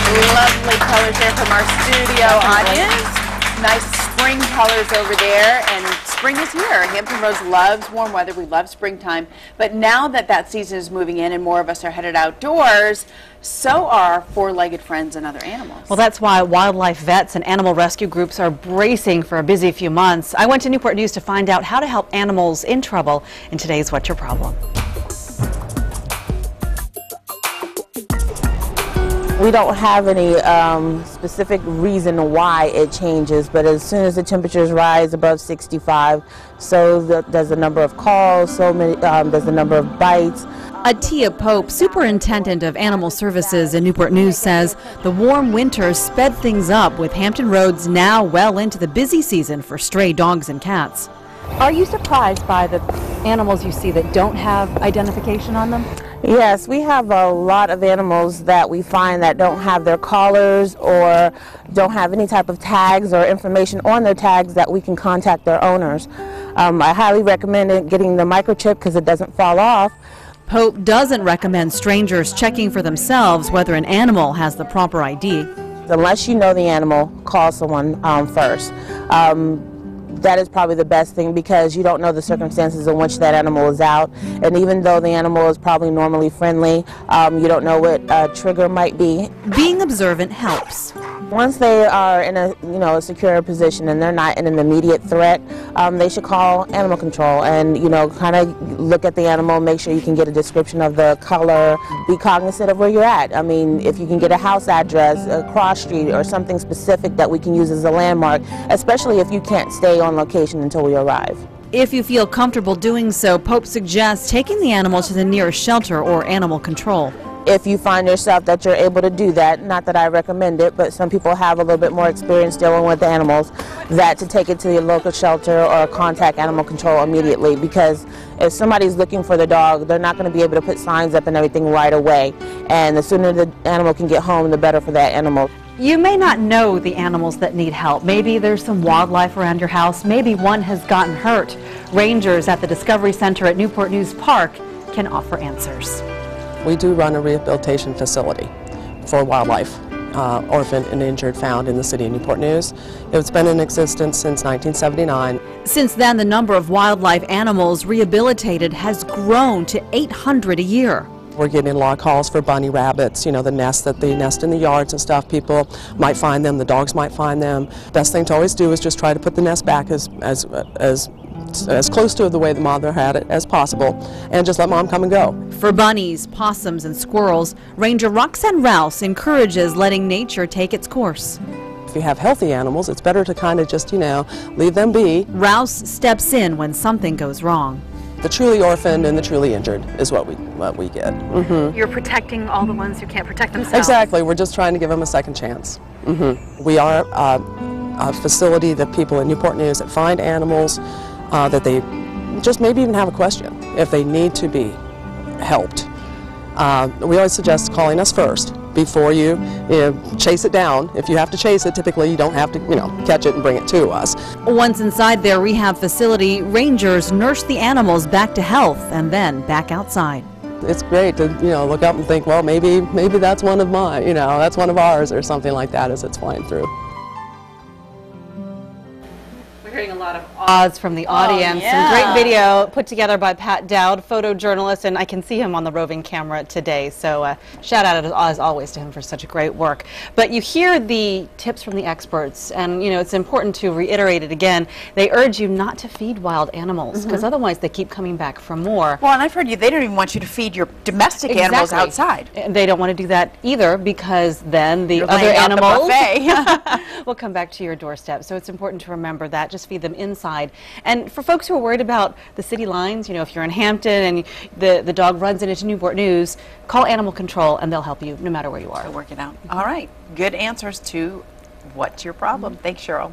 Lovely colors there from our studio audience. Nice spring colors over there, and spring is here. Hampton Roads loves warm weather. We love springtime. But now that that season is moving in and more of us are headed outdoors, so are four-legged friends and other animals. Well, that's why wildlife vets and animal rescue groups are bracing for a busy few months. I went to Newport News to find out how to help animals in trouble in today's What's Your Problem? We don't have any specific reason why it changes, but as soon as the temperatures rise above 65, so does the number of calls, so many does the number of bites. Atia Pope, Superintendent of Animal Services in Newport News, says the warm winter sped things up, with Hampton Roads now well into the busy season for stray dogs and cats. Are you surprised by the animals you see that don't have identification on them? Yes, we have a lot of animals that we find that don't have their collars or don't have any type of tags or information on their tags that we can contact their owners. I highly recommend getting the microchip because it doesn't fall off. Pope doesn't recommend strangers checking for themselves whether an animal has the proper ID. Unless you know the animal, call someone first. That is probably the best thing because you don't know the circumstances in which that animal is out, and even though the animal is probably normally friendly, you don't know what a trigger might be. Being observant helps. Once they are in a secure position and they're not in an immediate threat, they should call animal control and kind of look at the animal, make sure you can get a description of the color, be cognizant of where you're at. I mean, if you can get a house address, a cross street, or something specific that we can use as a landmark, especially if you can't stay on location until we arrive. If you feel comfortable doing so, Pope suggests taking the animal to the nearest shelter or animal control. If you find yourself that you're able to do that, not that I recommend it, but some people have a little bit more experience dealing with the animals, that to take it to your local shelter or contact animal control immediately, because if somebody's looking for the dog, they're not going to be able to put signs up and everything right away, and the sooner the animal can get home, the better for that animal. You may not know the animals that need help. Maybe there's some wildlife around your house. Maybe one has gotten hurt. Rangers at the Discovery Center at Newport News Park can offer answers. We do run a rehabilitation facility for wildlife, orphaned and injured, found in the city of Newport News. It's been in existence since 1979. Since then, the number of wildlife animals rehabilitated has grown to 800 a year. We're getting a lot of calls for bunny rabbits, the nests that they nest in the yards and stuff. People might find them, the dogs might find them. Best thing to always do is just try to put the nest back as close to the way the mother had it as possible, and just let mom come and go. For bunnies, possums, and squirrels, Ranger Roxanne Rouse encourages letting nature take its course. If you have healthy animals, it's better to kind of just, leave them be. Rouse steps in when something goes wrong. The truly orphaned and the truly injured is what we get. You're protecting all the ones who can't protect themselves. Exactly. We're just trying to give them a second chance. We are a facility that people in Newport News that find animals that they just maybe even have a question if they need to be helped. We always suggest calling us first before you chase it down. If you have to chase it, typically you don't have to catch it and bring it to us. Once inside their rehab facility, rangers nurse the animals back to health and then back outside. It's great to look up and think, well, maybe that's one of mine, that's one of ours, or something like that as it's flying through. We're hearing a lot of ahs from the audience. Oh, yeah. Some great video put together by Pat Dowd, photojournalist, and I can see him on the roving camera today. So shout out as always to him for such great work. But you hear the tips from the experts, and it's important to reiterate it again. They urge you not to feed wild animals because otherwise they keep coming back for more. Well, and I've heard they don't even want you to feed your domestic animals outside. And they don't want to do that either because then the You're other laying out animals the buffet. will come back to your doorstep. So it's important to remember that. Just feed them inside. And for folks who are worried about the city lines, if you're in Hampton and the dog runs into Newport News, call animal control and they'll help you no matter where you are. Work it out. All right. Good answers to what's your problem. Thanks, Cheryl.